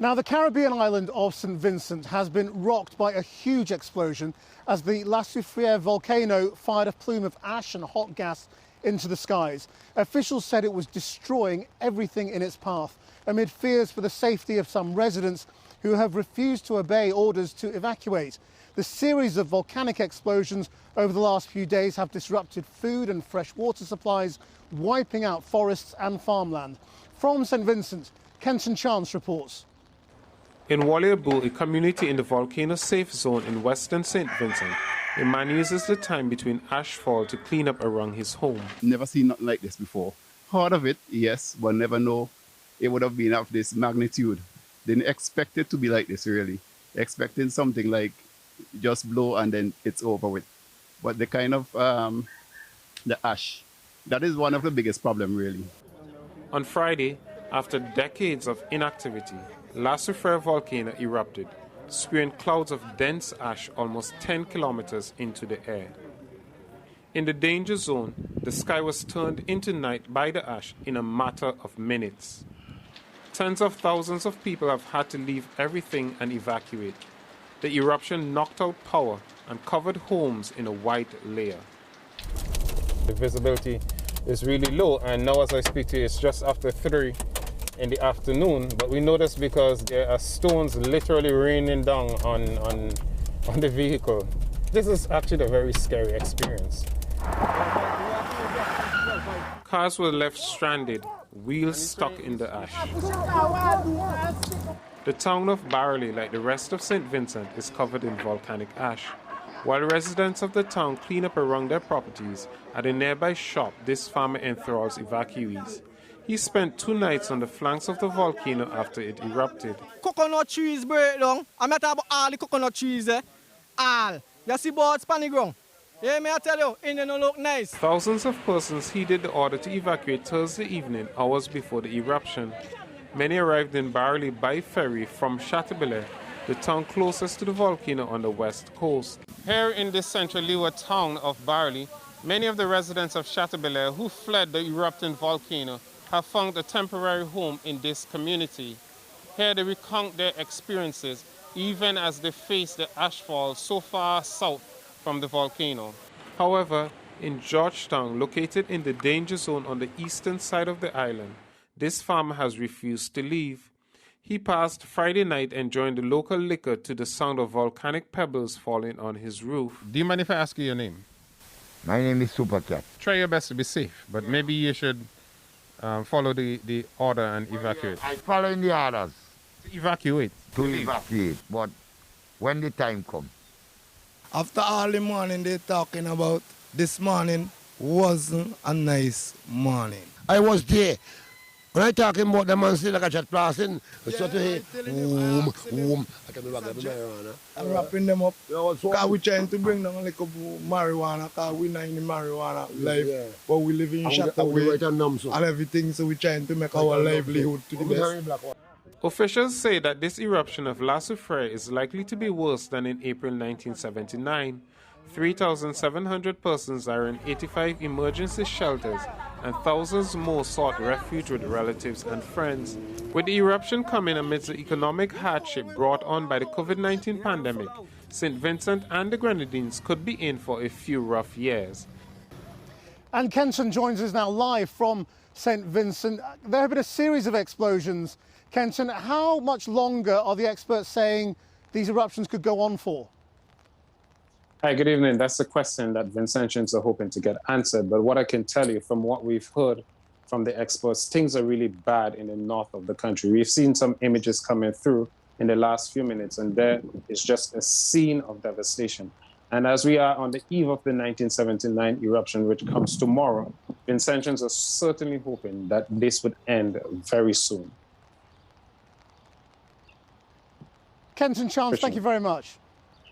Now, the Caribbean island of St Vincent has been rocked by a huge explosion as the La Soufrière volcano fired a plume of ash and hot gas into the skies. Officials said it was destroying everything in its path amid fears for the safety of some residents who have refused to obey orders to evacuate. The series of volcanic explosions over the last few days have disrupted food and fresh water supplies, wiping out forests and farmland. From St Vincent, Kenton Chance reports. In Walliaboo, a community in the volcano safe zone in western St Vincent, a man uses the time between ashfall to clean up around his home. Never seen nothing like this before. Heard of it, yes, but never know it would have been of this magnitude. Didn't expect it to be like this, really. Expecting something like just blow and then it's over with. But the kind of, the ash, that is one of the biggest problems, really. On Friday, after decades of inactivity, La Soufrière volcano erupted, spewing clouds of dense ash almost 10 kilometers into the air. In the danger zone, the sky was turned into night by the ash in a matter of minutes. Tens of thousands of people have had to leave everything and evacuate. The eruption knocked out power and covered homes in a white layer. The visibility is really low, and now as I speak to you, it's just after 3 in the afternoon, but we noticed because there are stones literally raining down on the vehicle. This is actually a very scary experience. Cars were left stranded, wheels stuck in the ash. The town of Barley, like the rest of St Vincent, is covered in volcanic ash. While residents of the town clean up around their properties, at a nearby shop, this farmer enthralls evacuees. He spent 2 nights on the flanks of the volcano after it erupted. Coconut trees break down. I'm talking about all the coconut trees there. All. You see birds on the ground. Yeah, may I tell you, it don't look nice. Thousands of persons heeded the order to evacuate Thursday evening, hours before the eruption. Many arrived in Barley by ferry from Chateaubelair, the town closest to the volcano on the west coast. Here in the central Leeward town of Barley, many of the residents of Chateaubelair who fled the erupting volcano have found a temporary home in this community. Here they recount their experiences, even as they face the ashfall so far south from the volcano. However, in Georgetown, located in the danger zone on the eastern side of the island, this farmer has refused to leave. He passed Friday night enjoying the local liquor to the sound of volcanic pebbles falling on his roof. Do you mind if I ask you your name? My name is Supercat. Try your best to be safe, but maybe you should follow the order and evacuate. I following the orders. To evacuate? To evacuate, but when the time comes. After all the morning they're talking about, this morning wasn't a nice morning. I was there. When I talking about the man still like a chat passing, I start to hear, I can be back marijuana. I'm wrapping them up. Because we're trying to bring down a little marijuana, because we're not in the marijuana life. But we live in Chateaubriand and everything, so we're trying to make our livelihood to the best. Officials say that this eruption of La Soufrière is likely to be worse than in April 1979. 3,700 persons are in 85 emergency shelters and thousands more sought refuge with relatives and friends. With the eruption coming amidst the economic hardship brought on by the COVID-19 pandemic, St Vincent and the Grenadines could be in for a few rough years. And Kenton joins us now live from St Vincent. There have been a series of explosions. Kenton, how much longer are the experts saying these eruptions could go on for? Hi, good evening. That's the question that Vincentians are hoping to get answered. But what I can tell you from what we've heard from the experts, things are really bad in the north of the country. We've seen some images coming through in the last few minutes, and there is just a scene of devastation. And as we are on the eve of the 1979 eruption, which comes tomorrow, Vincentians are certainly hoping that this would end very soon. Kenton Chance, thank you very much.